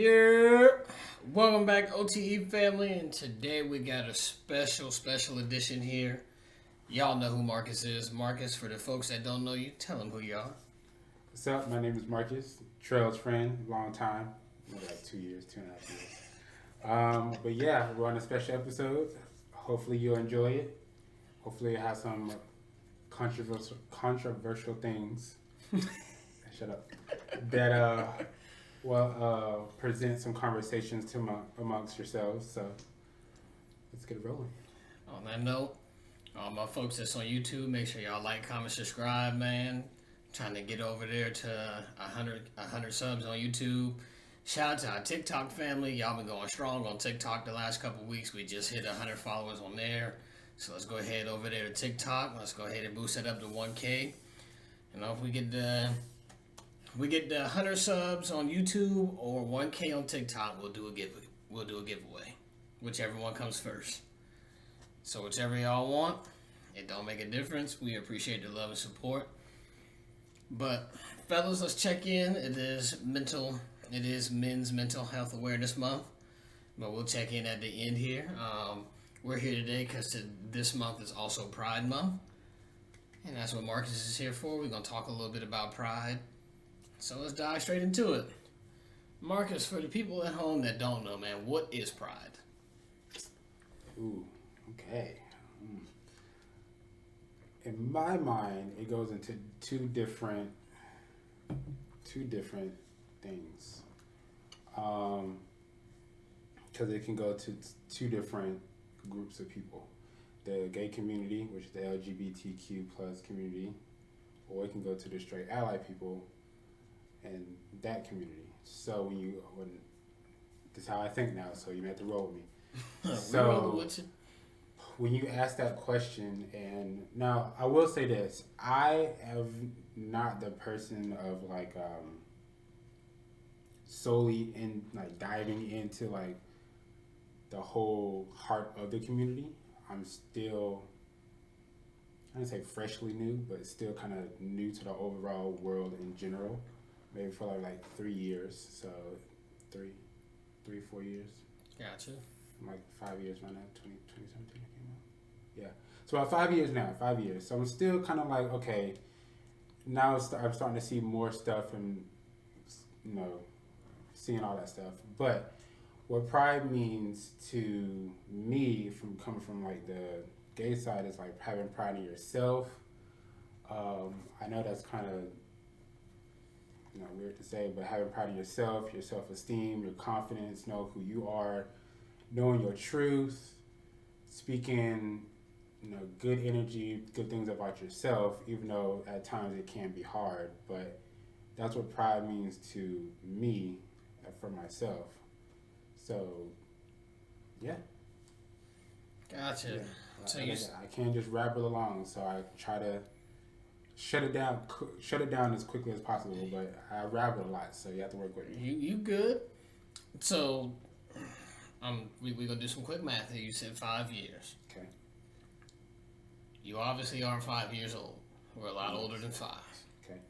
Yeah, welcome back, OTE family, and today we got a special edition here. Y'all know who Marcus is. Marcus, for the folks that don't know you, tell them who you are. What's up? My name is Marcus, Trell's friend, long time, maybe like 2 years, 2.5 years. But yeah, we're on a special episode. Hopefully you'll enjoy it. Hopefully it has some controversial things. Shut up. That will present some conversations amongst yourselves. So let's get it rolling. On that note, all my folks that's on YouTube, make sure y'all like, comment, subscribe, man. Trying to get over there to 100 subs on YouTube. Shout out to our TikTok family. Y'all been going strong on TikTok the last couple weeks. We just hit 100 followers on there. So let's go ahead over there to TikTok. Let's go ahead and boost it up to 1K. You know, if we get the 100 subs on YouTube or 1K on TikTok, we'll do a giveaway. Whichever one comes first. So whichever y'all want, it don't make a difference. We appreciate the love and support. But fellas, let's check in. It is Men's Mental Health Awareness Month. But we'll check in at the end here. We're here today because this month is also Pride Month. And that's what Marcus is here for. We're going to talk a little bit about Pride. So let's dive straight into it. Marcus, for the people at home that don't know, man, what is Pride? Ooh, okay. In my mind, it goes into two different things. Because it can go to two different groups of people. The gay community, which is the LGBTQ plus community, or it can go to the straight ally people and that community. So this is how I think now, so you have to roll with me. So when you ask that question, and now I will say this, I am not the person of solely in diving into the whole heart of the community. I'm still, I don't say freshly new, but still kind of new to the overall world in general. Maybe for like 3 years, so 4 years. Gotcha. Like 5 years right now, 2017 I came out. Yeah, so about 5 years now, 5 years. So I'm still kind of like, okay, now I'm starting to see more stuff and, seeing all that stuff. But what pride means to me, from coming from the gay side, is like having pride in yourself. I know that's kind of weird to say, but having pride in yourself, your self-esteem, your confidence, know who you are, knowing your truth, speaking, good energy, good things about yourself, even though at times it can be hard. But that's what pride means to me, for myself. So, yeah. Gotcha. Yeah. So I can't just rabble along, so I try to shut it down as quickly as possible, but I rabble a lot, so you have to work with me. You good. So, we're going to do some quick math here. You said 5 years. Okay. You obviously are 5 years old. We're a lot older than 5. Okay.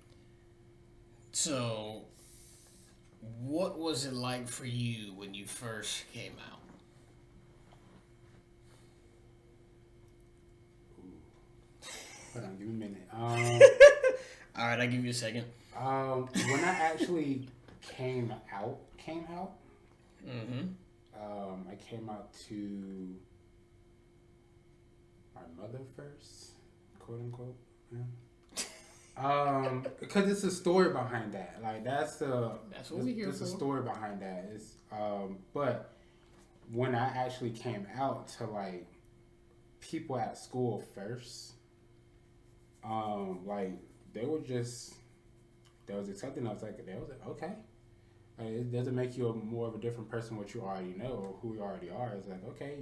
So, what was it like for you when you first came out? Hold on, give me a minute. All right, I'll give you a second. When I actually came out, Mm-hmm. I came out to my mother first, quote unquote. Yeah. Because it's a story behind that. That's what we here for. There's a story behind that. But when I actually came out to people at school first, they was accepting us. They was like, okay. It doesn't make you more of a different person what you already know or who you already are. It's like, okay,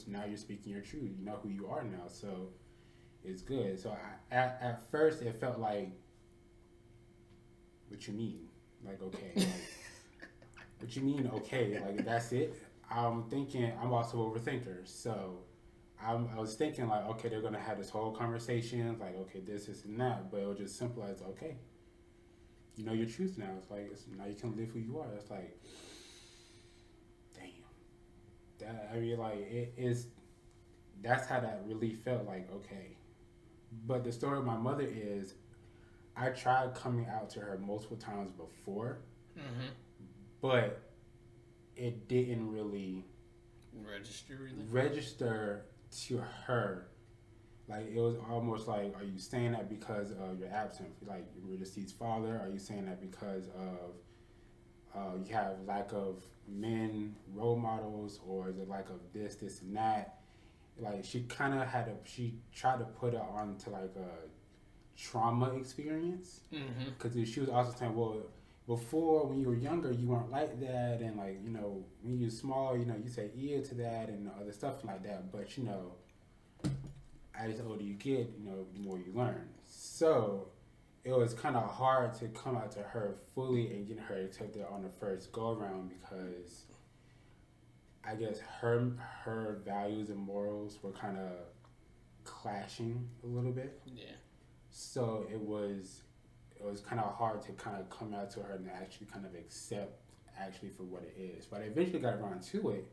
now you're speaking your truth. You know who you are now, so it's good. So at first it felt like, what you mean? Okay. What you mean, okay? That's it? I'm thinking, I'm also an overthinker, so I was thinking okay, they're going to have this whole conversation, okay, this and that, but it was just simple as, okay, you know your truth now. Now you can live who you are. It's That, I mean, like it is. That's how that really felt. Like okay, but the story of my mother is, I tried coming out to her multiple times before, Mm-hmm. but it didn't really Register really. register to her. Like it was almost like, are you saying that because of your absent, like your deceased father? Are you saying that because of you have lack of men role models, or is it lack of this, and that? Like she kind of had a, she tried to put it onto like a trauma experience, Mm-hmm. because she was also saying, well, before when you were younger, you weren't like that, and like when you were small, you say yeah to that and other stuff like that. But as the older you get, the more you learn. So it was kind of hard to come out to her fully and get her accepted on the first go around, because I guess her values and morals were kind of clashing a little bit. Yeah. So it was kind of hard to kind of come out to her and actually kind of accept actually for what it is. But I eventually got around to it.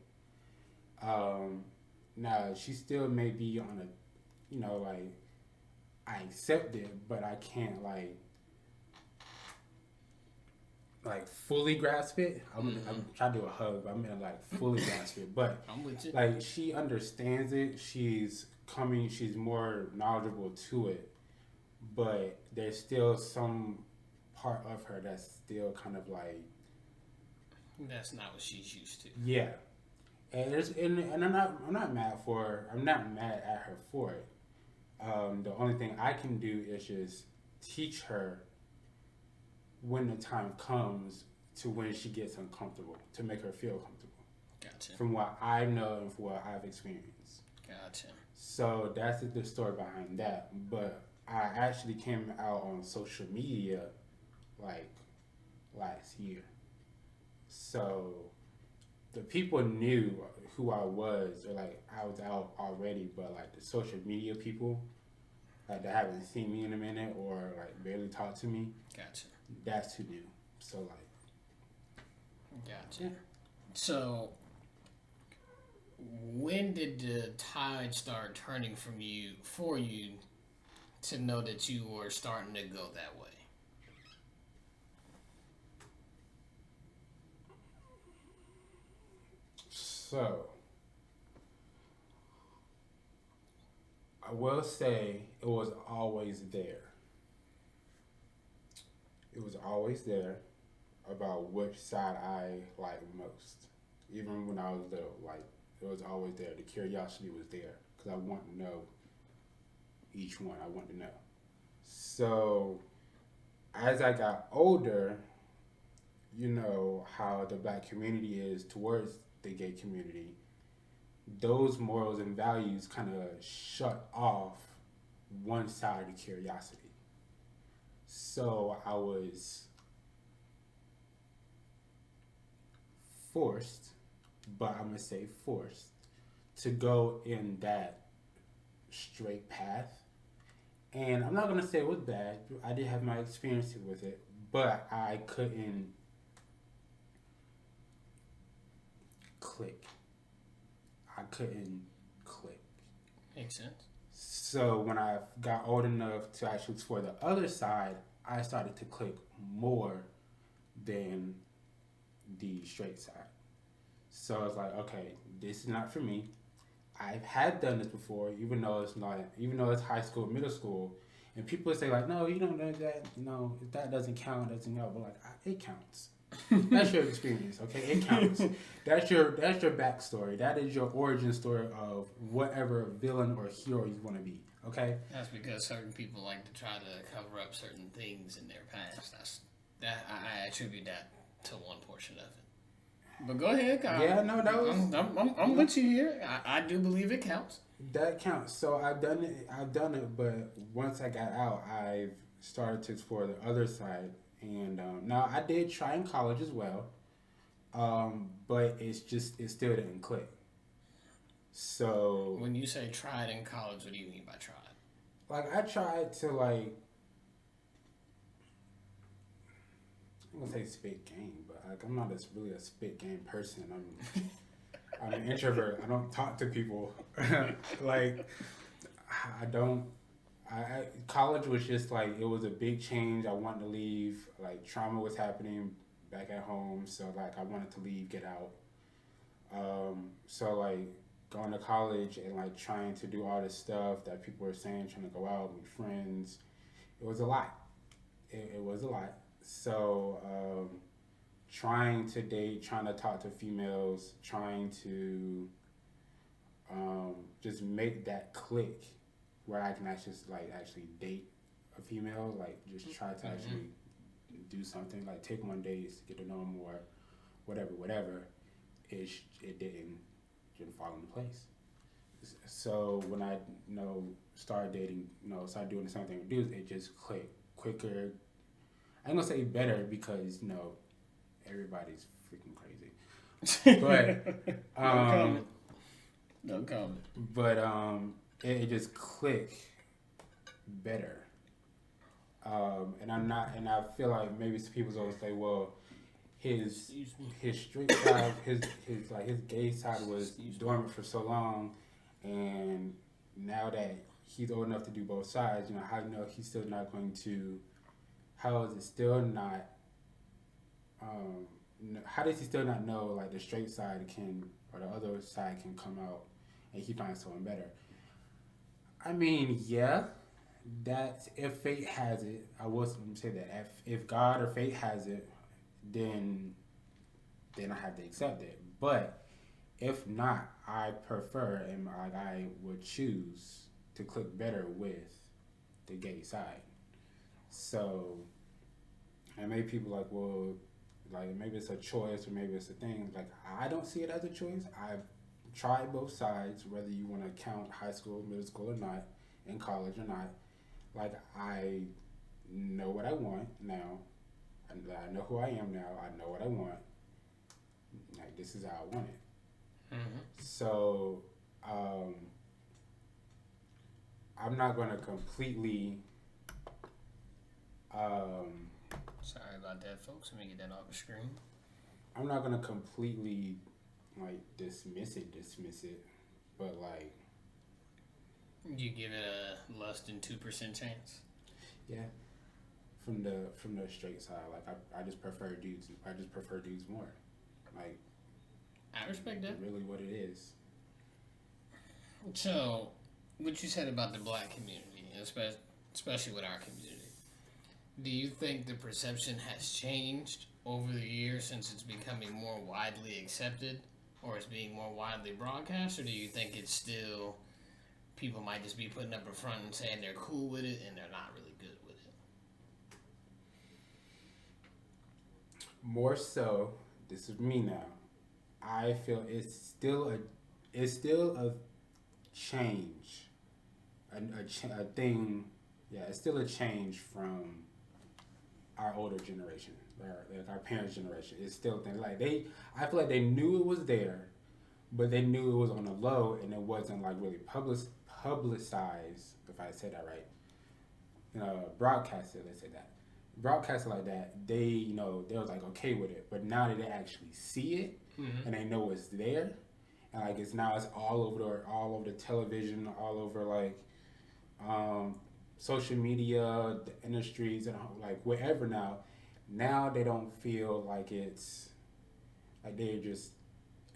Now she still may be on a, like I accept it, but I can't like fully grasp it. I'm trying to do a hug, but I'm gonna like fully grasp it. But I'm with you. like she understands it. She's more knowledgeable to it, but there's still some part of her that's still kind of like, That's not what she's used to. yeah. And I'm not mad for her. I'm not mad at her for it. The only thing I can do is just teach her when the time comes to when she gets uncomfortable, to make her feel comfortable. Gotcha. From what I know and from what I've experienced. Gotcha. So that's the story behind that. But I actually came out on social media like last year. So the people knew who I was, or like I was out already, but like the social media people, like that haven't seen me in a minute or like barely talked to me, Gotcha. that's who knew. So like, Gotcha. yeah. So, when did the tide start turning for you to know that you were starting to go that way? So I will say it was always there. It was always there about which side I like most. Even when I was little, like it was always there. The curiosity was there because I want to know each one. I want to know. So as I got older, you know how the black community is towards the gay community. Those morals and values kind of shut off one side of the curiosity. So I was forced, but I'm gonna say forced, to go in that straight path. And I'm not gonna say it was bad. I did have my experiences with it, but I couldn't click. I couldn't click. Makes sense. So when I got old enough to actually explore the other side, I started to click more than the straight side. So I was like, okay, this is not for me. I had done this before, even though it's not, even though it's high school, middle school, and people say like, no, you don't know that, no, that doesn't count, doesn't count. But like, it counts. That's your experience, okay? It counts. That's your backstory. That is your origin story of whatever villain or hero you want to be, okay? That's because certain people like to try to cover up certain things in their past. I attribute that to one portion of it. But go ahead, Kyle. Yeah, no, that was. I'm with you here. I do believe it counts. That counts. So I've done it, but once I got out, I've started to explore the other side. And now I did try in college as well, but it still didn't click. So When you say tried in college, what do you mean by tried? like I tried to like, I'm gonna say spit game, but like I'm not really a spit game person. I'm an introvert. I don't talk to people. Like, I don't. College was just like it was a big change. I wanted to leave. Like trauma was happening back at home, so like I wanted to leave, get out. So like going to college and like trying to do all this stuff that people were saying, trying to go out, meet friends. It was a lot. It was a lot. So trying to date, trying to talk to females, trying to just make that click where I can actually date a female, like just try to actually do something, like take one date, get to know them more, whatever. It didn't fall into place. So when I started dating, started doing the same thing with dudes, it just clicked quicker. I ain't gonna say better because everybody's freaking crazy, but no comment. But it just clicked better. And I feel like maybe some people always say, well, his straight side, his gay side was dormant for so long, and now that he's old enough to do both sides, how he's still not going to? How is it still not? How does he still not know like the straight side can or the other side can come out and he finds someone better? I mean, yeah, that if fate has it, I was going to say that if God or fate has it, then I have to accept it. But if not, I prefer and I would choose to click better with the gay side. So, and maybe people like, well, like maybe it's a choice or maybe it's a thing. Like I don't see it as a choice. I've tried both sides, whether you want to count high school, middle school or not, in college or not. Like I know what I want now. And I know who I am now. I know what I want. Like this is how I want it. Mm-hmm. So I'm not gonna completely. Sorry about that, folks. Let me get that off the screen. I'm not gonna completely like dismiss it, but like. You give it a less than 2% chance. Yeah. From the straight side, like I just prefer dudes. I just prefer dudes more. Like I respect that. Really, what it is. So, what you said about the black community, especially with our community, do you think the perception has changed over the years since it's becoming more widely accepted, or it's being more widely broadcast, or do you think it's still people might just be putting up a front and saying they're cool with it and they're not really good with it? More so, this is me now. I feel it's still a change, a thing. Yeah, it's still a change from our older generation, like our parents' generation. It's still a thing. Like I feel like they knew it was there, but they knew it was on the low, and it wasn't like really publicized. If I said that right, broadcasted. Let's say that. Broadcasted like that, they was like okay with it, but now that they actually see it and they know it's there, and like it's all over the television, all over like social media, the industries, and like wherever now. Now they don't feel like it's like they're just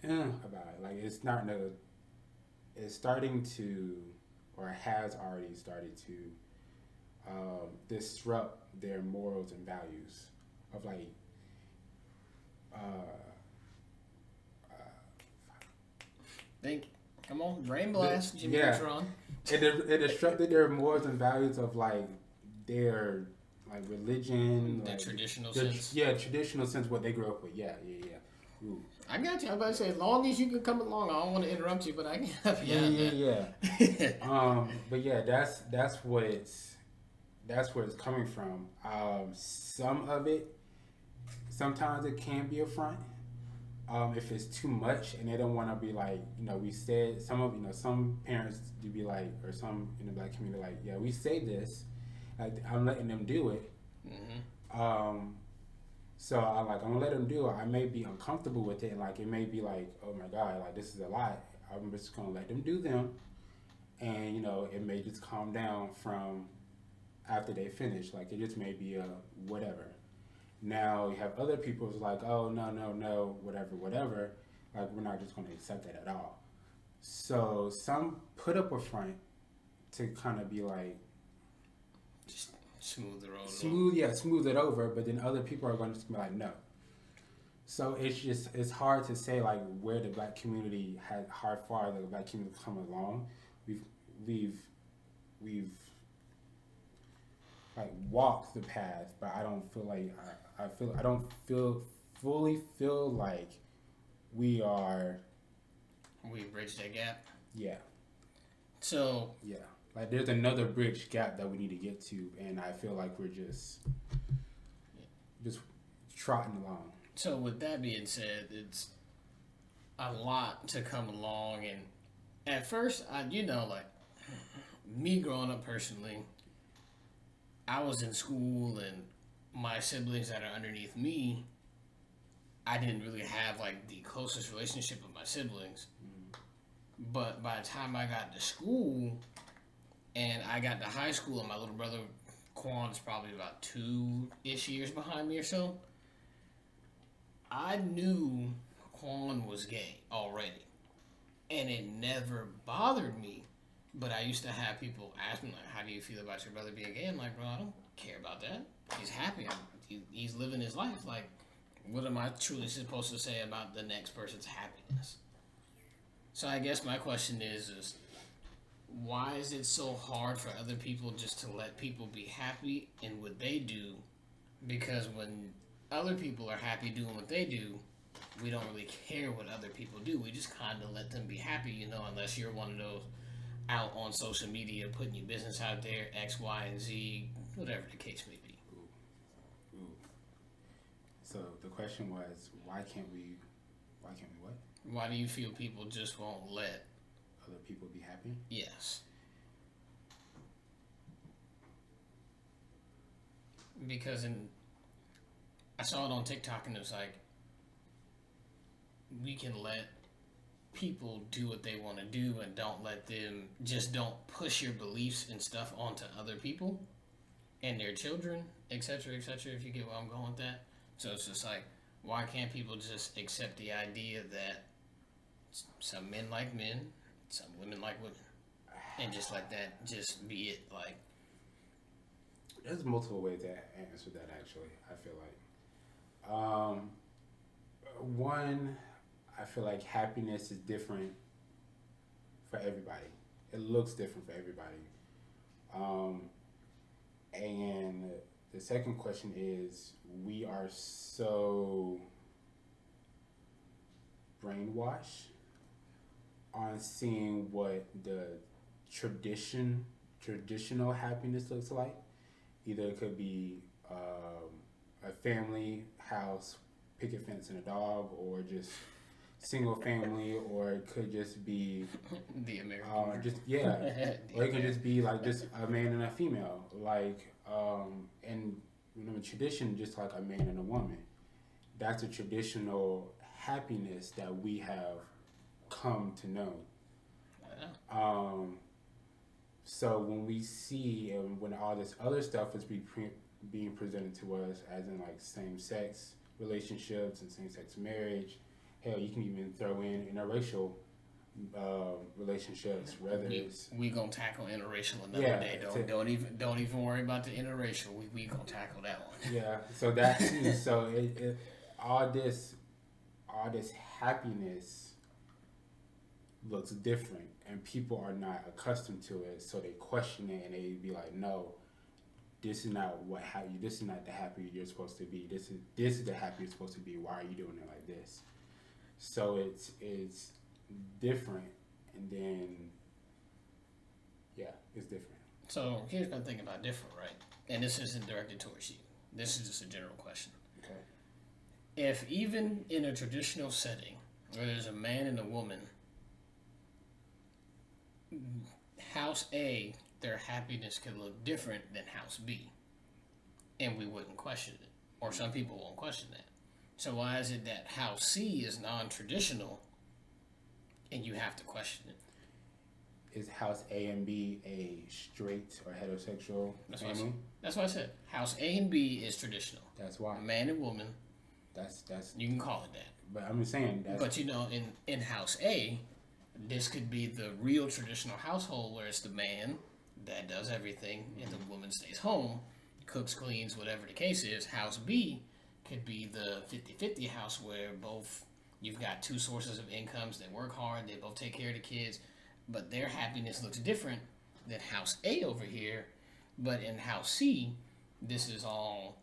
about it. Like it's starting to, or has already started to disrupt their morals and values of like come on, brain blast, Jimmy yeah. Neutron. It disrupted their morals and values of like their like religion, The like, traditional sense. Yeah, traditional sense, what they grew up with. Yeah. Ooh. I got you. I was about to say, as long as you can come along, I don't want to interrupt you, but I can help you out. Yeah. But yeah, that's where it's coming from. Some of it, sometimes it can be a front. If it's too much and they don't want to be like, we said some parents do be like, or some in the black community like, yeah, we say this, like I'm letting them do it. Mm-hmm. So I'm like, I'm gonna let them do it. I may be uncomfortable with it, and like it may be like, oh my god, like this is a lot. I'm just gonna let them do them, and it may just calm down from after they finish. Like it just may be a whatever. Now you have other people who's like, oh no no no, whatever whatever. Like we're not just gonna accept that at all. So some put up a front to kind of be like Just smooth the road. smooth it over. But then other people are going to just be like, no. So it's hard to say like where the black community had how far the black community come along. We've we've we've like walked the path, but I don't feel like I don't feel fully feel like we are. We bridged that gap. Yeah. So Yeah. Like there's another bridge gap that we need to get to, and I feel like we're just trotting along. So with that being said, it's a lot to come along, and at first, like me growing up personally, I was in school, and my siblings that are underneath me, I didn't really have like the closest relationship with my siblings. But by the time I got to school, and I got to high school, and my little brother Quan is probably about 2-ish years behind me or so, I knew Quan was gay already. And it never bothered me. But I used to have people ask me, like, how do you feel about your brother being gay? I'm like, bro, I don't care about that. He's happy. He's living his life. Like, what am I truly supposed to say about the next person's happiness? So I guess my question is why is it so hard for other people just to let people be happy in what they do? Because when other people are happy doing what they do, we don't really care what other people do. We just kind of let them be happy, unless you're one of those out on social media putting your business out there, X, Y, and Z, whatever the case may be. Ooh. So the question was, why can't we what? Why do you feel people just won't let Other people be happy? Yes. Because I saw it on TikTok and it was like, we can let people do what they want to do and don't push your beliefs and stuff onto other people and their children, etc., etc., if you get where I'm going with that. So it's just like, why can't people just accept the idea that some men like men, some women like women, and just let that just be it? Like, there's multiple ways to answer that. Actually, I feel like one, I feel like happiness is different for everybody. It looks different for everybody. And the second question is, we are so brainwashed on seeing what the traditional happiness looks like. Either it could be a family house, picket fence and a dog, or just single family, or it could just be the American or it could just be like just a man and a female, like and tradition, just like a man and a woman. That's a traditional happiness that we have come to know. So when we see and when all this other stuff is being presented to us, as in like same-sex relationships and same-sex marriage, hell, you can even throw in interracial relationships. Whether we gonna tackle interracial another day. Don't even worry about the interracial. We gonna tackle that one. Yeah. So that too. So it all this happiness looks different, and people are not accustomed to it, so they question it and they be like, no, this is not this is not the happy you're supposed to be. This is the happy you're supposed to be. Why are you doing it like this? So it's different, and then it's different. So here's my thing about different, right? And this isn't directed towards you. This is just a general question. Okay. If even in a traditional setting where there's a man and a woman, house A, their happiness could look different than house B, and we wouldn't question it. or some people won't question that. So why is it that House C is non-traditional, and you have to question it? Is House A and B a straight or heterosexual family? That's what I said. House A and B is traditional. That's why. Man and woman. That's. You can call it that. But I'm just saying. But in House A, this could be the real traditional household where it's the man that does everything and the woman stays home, cooks, cleans, whatever the case is. House B could be the 50-50 house where both you've got two sources of incomes. They work hard. They both take care of the kids. But their happiness looks different than House A over here. But in House C, this is all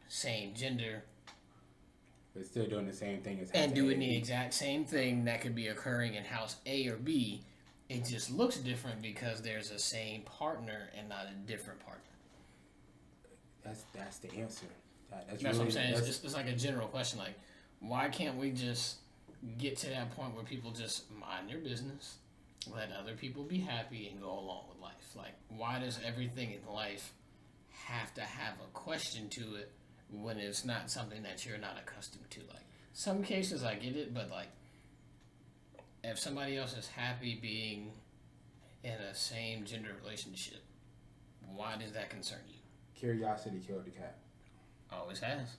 same gender. But still doing the same thing as House and doing A. the exact same thing that could be occurring in House A or B. It just looks different because there's a same partner and not a different partner. That's the answer. That's really, what I'm saying. It's like a general question. Like, why can't we just get to that point where people just mind their business, let other people be happy, and go along with life? Like, why does everything in life have to have a question to it when it's not something that you're not accustomed to? Like, some cases I get it, but like, if somebody else is happy being in a same gender relationship, why does that concern you? Curiosity killed the cat. Always has.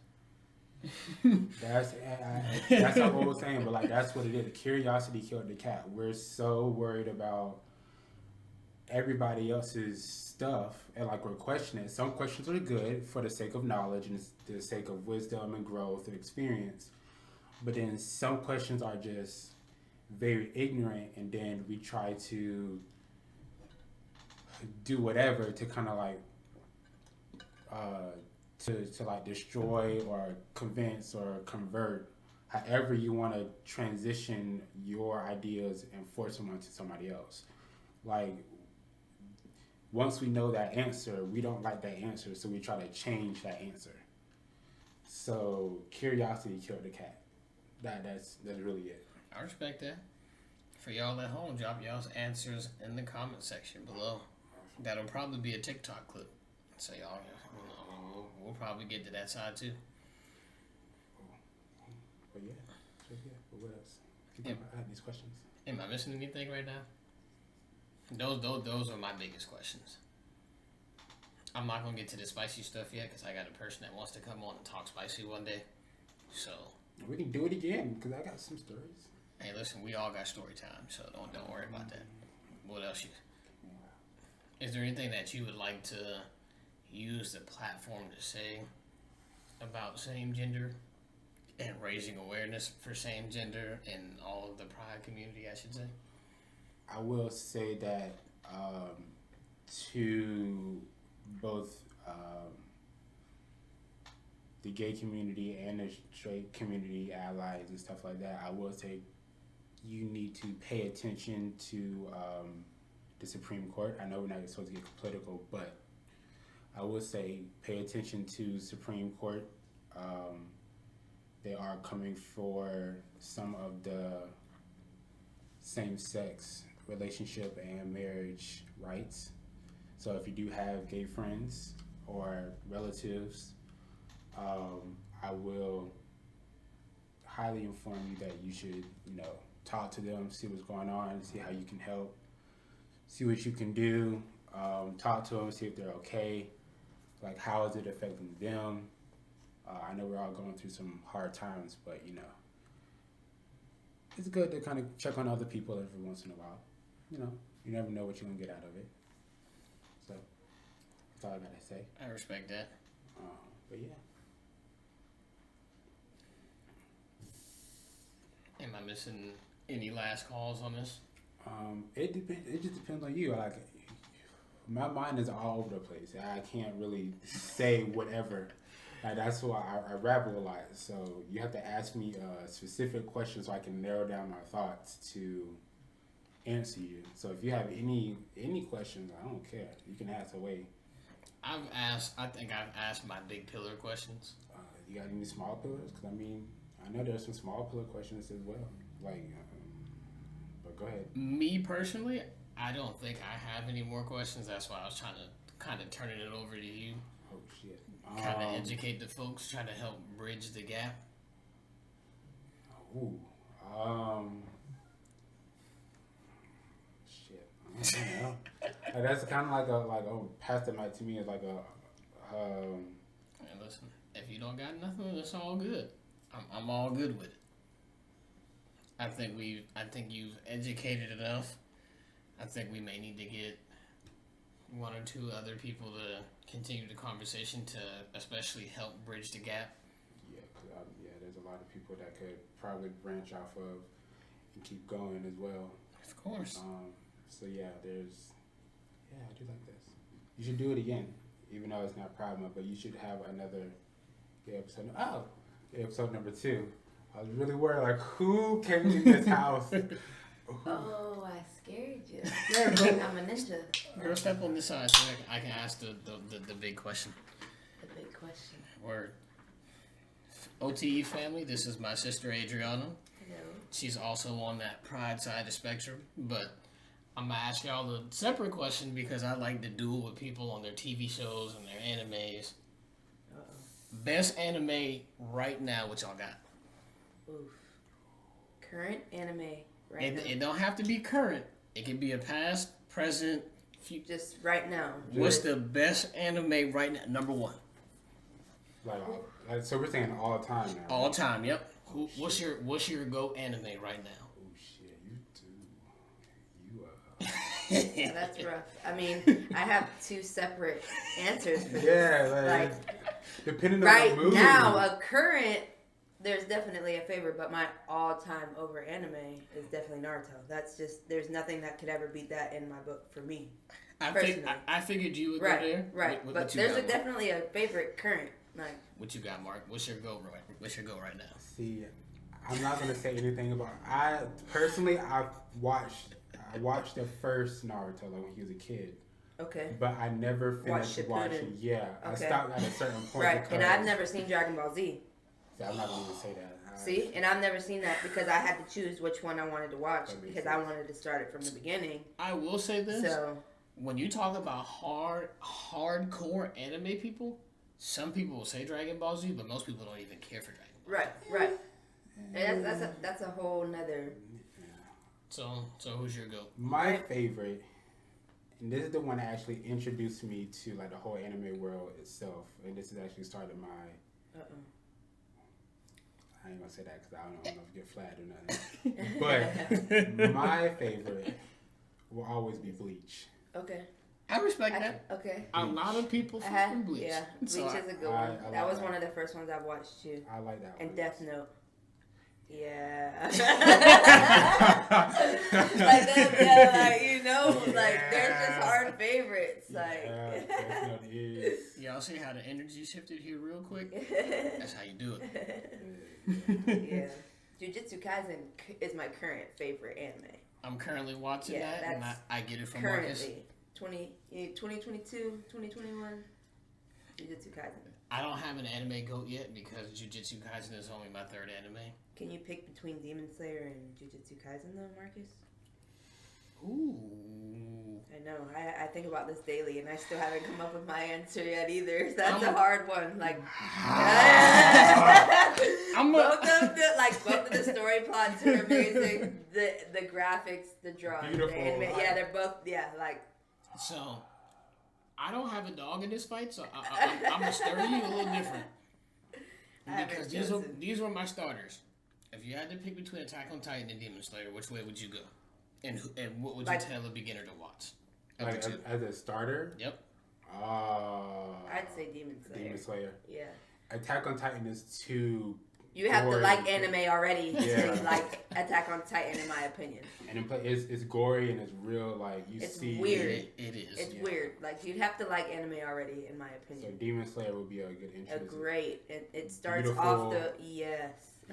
That's not what we're saying, but like that's what it is. Curiosity killed the cat. We're so worried about everybody else's stuff, and like we're questioning. Some questions are good for the sake of knowledge and the sake of wisdom and growth and experience, but then some questions are just very ignorant, and then we try to do whatever to kind of like to like destroy or convince or convert, however you want to transition your ideas and force them onto somebody else. Like, once we know that answer, we don't like that answer, so we try to change that answer. So curiosity killed the cat. That's really it. I respect that. For y'all at home, drop y'all's answers in the comment section below. That'll probably be a TikTok clip. So y'all, we'll probably get to that side too. But yeah. But what else? I have these questions. Am I missing anything right now? Those are my biggest questions. I'm not gonna get to the spicy stuff yet because I got a person that wants to come on and talk spicy one day. So we can do it again because I got some stories. Hey, listen, we all got story time, so don't worry about that. What else? Is there anything that you would like to use the platform to say about same gender and raising awareness for same gender in all of the pride community, I should say? I will say that to both the gay community and the straight community, allies and stuff like that, I will say you need to pay attention to the Supreme Court. I know we're not supposed to get political, but I will say pay attention to Supreme Court. They are coming for some of the same-sex relationship and marriage rights. So if you do have gay friends or relatives, I will highly inform you that you should, talk to them, see what's going on, see how you can help, see what you can do, talk to them, see if they're okay, like how is it affecting them. I know we're all going through some hard times, but it's good to kind of check on other people every once in a while. You never know what you're going to get out of it. So that's all I got to say. I respect that. But yeah. Am I missing any last calls on this? It just depends on you. Like, my mind is all over the place. I can't really say whatever. Like, that's why I rabble a lot. So you have to ask me specific questions so I can narrow down my thoughts to answer you. So if you have any questions, I don't care. You can ask away. I think I've asked my big pillar questions. You got any small pillars? Because I know there's some small pillar questions as well. Like, but go ahead. Me personally, I don't think I have any more questions. That's why I was trying to kind of turning it over to you. Oh shit. Kind of educate the folks, try to help bridge the gap. Ooh. Shit. I don't know. Like, that's kind of like a past night to me is like a And listen, if you don't got nothing, it's all good. I'm all good with it. I think you've educated enough. I think we may need to get one or two other people to continue the conversation to especially help bridge the gap. Yeah, there's a lot of people that could probably branch off of and keep going as well. Of course. So I do like this. You should do it again, even though it's not Pride Month, but you should have another episode. Episode number 2. I was really worried, like, who came in this house? Oh, I scared you. Yeah, I'm a ninja. Girl, step on this side so I can ask the big question. The big question. Word. OTE family, this is my sister Adriana. Hello. She's also on that pride side of the spectrum, but I'm going to ask y'all the separate question because I like to duel with people on their TV shows and their animes. Uh-oh. Best anime right now, what y'all got? Oof. Current anime right now. It don't have to be current. It can be a past, present, future. Just right now. What's the best anime right now? Number 1. So we're saying all time now. All time, yep. What's your go anime right now? Oh shit, you Yeah, that's rough. I mean, I have 2 separate answers for this. Yeah, like depending on right the movie. now, a current, there's definitely a favorite, but my all-time over anime is definitely Naruto. That's just, there's nothing that could ever beat that in my book for me. I figured you would go there. Right, but there's definitely a favorite current. Like, what you got, Mark? What's your go right now? See, I'm not gonna say anything about. I watched the first Naruto like when he was a kid. okay. But I never finished watching. Yeah, Okay. I stopped at a certain point. Right, and I've never seen Dragon Ball Z. See, I'm not gonna even say that. See, and I've never seen that because I had to choose which one I wanted to watch That makes because sense. I wanted to start it from the beginning. I will say this. So, When you talk about hardcore anime people, some people will say Dragon Ball Z, but most people don't even care for Dragon Ball. right. And that's a whole nother. So who's your go? My favorite, and this is the one that actually introduced me to like the whole anime world itself, and this has actually started my. I ain't gonna say that because I don't know if you get flagged or nothing. But my favorite will always be Bleach. Okay. I respect that. Okay. A lot of people fucking Bleach. Yeah, Bleach So is a good one. I That was like one of the first ones I watched too. I like that one. And Death Note. Yeah. There's just hard favorites. Death Note is. Y'all see how the energy shifted here real quick? That's how you do it. Yeah. Jujutsu Kaisen is my current favorite anime. I'm currently watching that, and I get it from Marcus. Currently, 2022, 2021, Jujutsu Kaisen. I don't have an anime goat yet because Jujutsu Kaisen is only my 3rd anime. Can you pick between Demon Slayer and Jujutsu Kaisen though, Marcus? Ooh. I know. I think about this daily, and I still haven't come up with my answer yet either. That's a hard one. Like, both of the story plots are amazing. The graphics, the drawing, the anime. Yeah, they're both. Yeah, like. So, I don't have a dog in this fight, so I'm gonna stir you a little different. Because these were my starters. If you had to pick between Attack on Titan and Demon Slayer, which way would you go? And what would you tell a beginner to watch? Like as a starter? Yep. I'd say Demon Slayer. Demon Slayer. Yeah. Attack on Titan is too. You have to like anime already Yeah. to like Attack on Titan, in my opinion. And it's gory and it's real. Like it's see. Weird. It is. It's weird. Like you'd have to like anime already, in my opinion. So Demon Slayer would be a good intro. It starts Beautiful. off the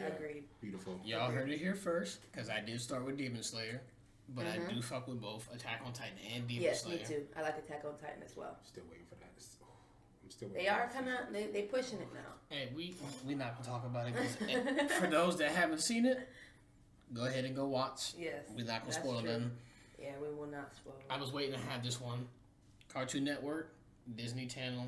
agreed. Beautiful. Y'all heard it here first, because I did start with Demon Slayer, but I do fuck with both Attack on Titan and Demon Slayer. Yes, me too. I like Attack on Titan as well. Still waiting for that. I'm still waiting. They are kind of they pushing it now. Hey, we not gonna talk about it. 'Cause for those that haven't seen it, go ahead and go watch. Yes, We're not gonna that's spoil true. them. Yeah, we will not spoil. I was waiting to have this one. Cartoon Network, Disney Channel,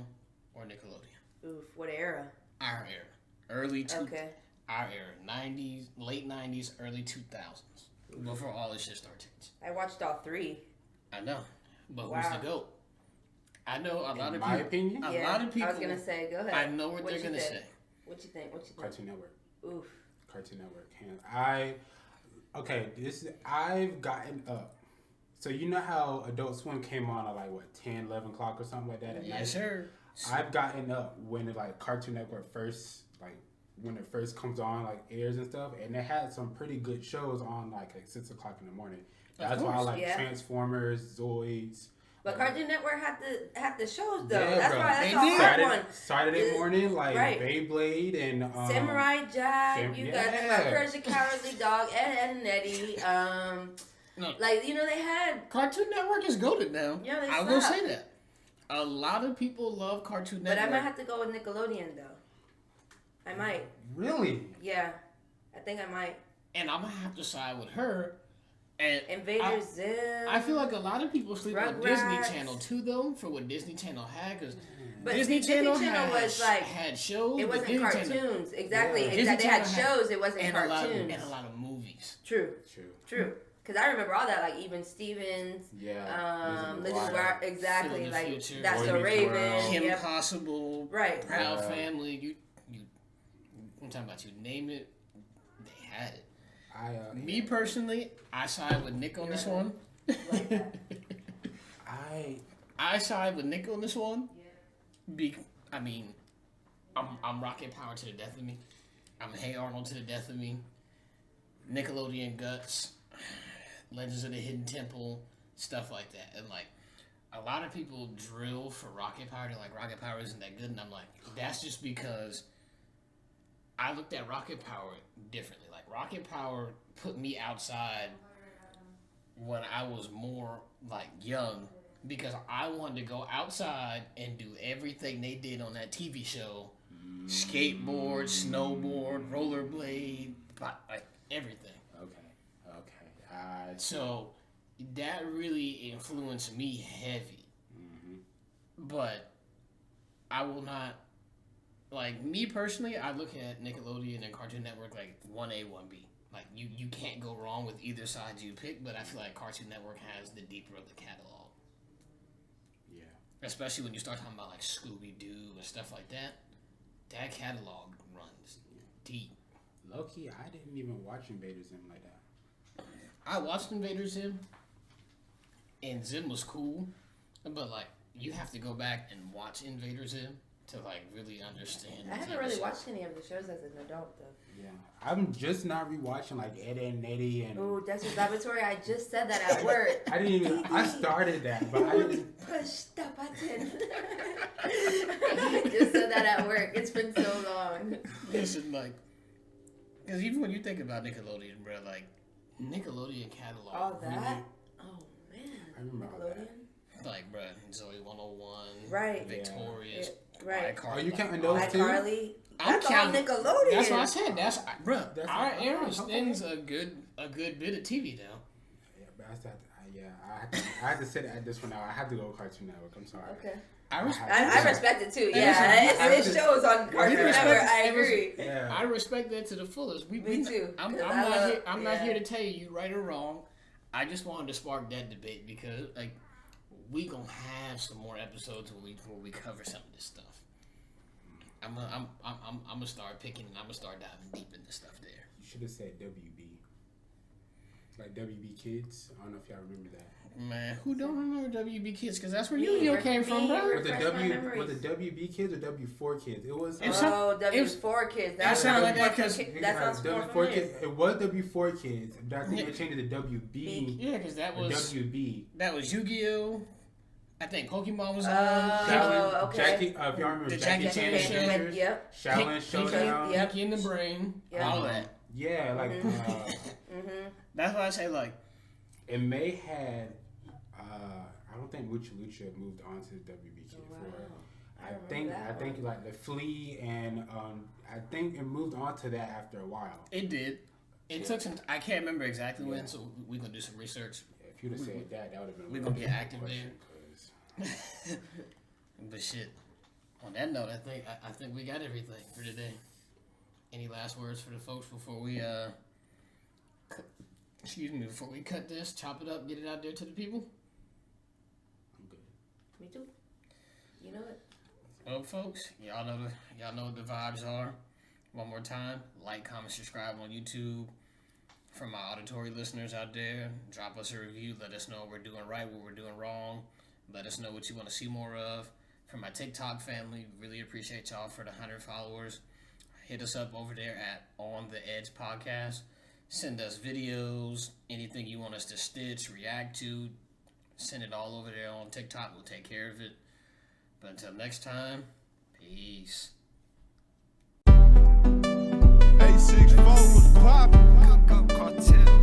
or Nickelodeon? Oof, what era? Our era. Okay. Our era. 90s, late 90s, early 2000s. Before all this shit started changing. I watched all 3. I know. But Wow. who's the GOAT? I know a lot of people. My opinion? A lot of people. I was going to say, go ahead. I know what they're you going to think? say. What you think? Cartoon Network. Oof. Cartoon Network. I've gotten up. So you know how Adult Swim came on at like what 10, 11 o'clock or something like that at night? Yes, sir. I've gotten up when it, like Cartoon Network first when it first comes on, like airs and stuff, and it had some pretty good shows on like at 6 o'clock in the morning. That's why I like Transformers, Zoids. But Cartoon Network had the shows though. Yeah, that's bro. why that's all hard one. Saturday morning, like Beyblade and Samurai Jack. You got Courage the Cowardly Dog, Ed and Eddie. No. Like they had Cartoon Network is goated now. Yeah, I will say that. A lot of people love Cartoon Network. But I might have to go with Nickelodeon though. I might. Really? Yeah, I think I might. And I'm gonna have to side with her. And Invader Zim. I feel like a lot of people sleep on Rugrats. Disney Channel too, though, for what Disney Channel had, because Disney Channel was had shows. It wasn't Disney cartoons. Channel, Exactly. Yeah. They had shows. It wasn't and cartoons. A lot of movies. True. Because I remember all that, like even Stevens. Yeah. Lizzie McGuire. Exactly. Like Future, That's Boy So Meets Raven. World. Kim Possible. Right. Proud Family. You. I'm talking about you. Name it. They had it. Me personally, I side with Nick on this one. Like that. I side with Nick on this one. I'm Rocket Power to the death of me. I'm Hey Arnold to the death of me. Nickelodeon Guts, Legends of the Hidden Temple, stuff like that. And like a lot of people drill for Rocket Power. They're like, Rocket Power isn't that good, and I'm like, that's just because I looked at Rocket Power differently. Like Rocket Power put me outside when I was more like young, because I wanted to go outside and do everything they did on that TV show. Skateboard, snowboard, rollerblade, like everything. Okay. So that really influenced me heavy. But I will not, like me personally, I look at Nickelodeon and Cartoon Network like 1A, 1B. Like you can't go wrong with either side you pick, but I feel like Cartoon Network has the deeper of the catalog. Yeah. Especially when you start talking about like Scooby-Doo and stuff like that. That catalog runs deep. Low-key, I didn't even watch Invader Zim like that. I watched Invader Zim, and Zim was cool, but like you have to go back and watch Invader Zim to like really understand. I haven't really watched any of the shows as an adult though. Yeah, I'm just not rewatching like Ed and Eddie and. Oh, Dexter's Laboratory. I just said that at work. I didn't even. I started that, but I didn't. Push the button. I just said that at work. It's been so long. Listen, like, because even when you think about Nickelodeon, bro, like Nickelodeon catalog. All that. Really, Oh man. I remember all that. like, bro, Zoe 101, Right. Victorious, Right. iCarly. Are you counting those two? iCarly. I'm That's all counting. Nickelodeon. That's what I said. That's Our era okay. spends a good bit of TV now. Yeah, but I had to sit at this one now. I had to go Cartoon Network. I'm sorry. Okay. I respect it too. Hey, Yeah, listen, it shows on Cartoon Network. I agree. Yeah. I respect that to the fullest. Me too. I'm 'Cause not here to tell you right or wrong. I just wanted to spark that debate because like we gonna have some more episodes where we cover some of this stuff. I'm gonna start picking and I'm gonna start diving deep into stuff there. You should have said WB. Like WB Kids. I don't know if y'all remember that. Man, who don't remember WB Kids? Because that's where Yu-Gi-Oh came from, bro. Was it WB Kids or W4 Kids? It was. W4 Kids. That sounded like that because that sounds more W4 familiar. Kids. It was W4 Kids, but I think they changed it to WB. Yeah, because that was WB. That was Yu-Gi-Oh. I think Pokemon was on. Okay. Jackie, if y'all remember The Jackie Jackie Chan Chan Adventures, Yep. Shaolin Showdown. Yep. Pinky in the Brain. Yep. All that. Yeah, like That's why I say like. it may had. I don't think Lucha Lucha moved on to the WB Kid for. I think like the Flea and I think it moved on to that after a while. It did. It took some. I can't remember exactly when, so we're gonna do some research. Yeah, if you'd have said that would have been. We're gonna get active question, there. But shit, On that note, I think we got everything for today. Any last words for the folks before we before we cut this, chop it up, get it out there to the people? I'm good. Me too. You know it. Well, folks, y'all know what the vibes are. One more time, like, comment, subscribe on YouTube. For my auditory listeners out there, drop us a review. Let us know what we're doing right, what we're doing wrong. Let us know what you want to see more of. For my TikTok family, really appreciate y'all for the 100 followers. Hit us up over there at On The Edge Podcast. Send us videos, anything you want us to stitch, react to. Send it all over there on TikTok. We'll take care of it. But until next time, peace. A64 was poppin'. Cook up cartel.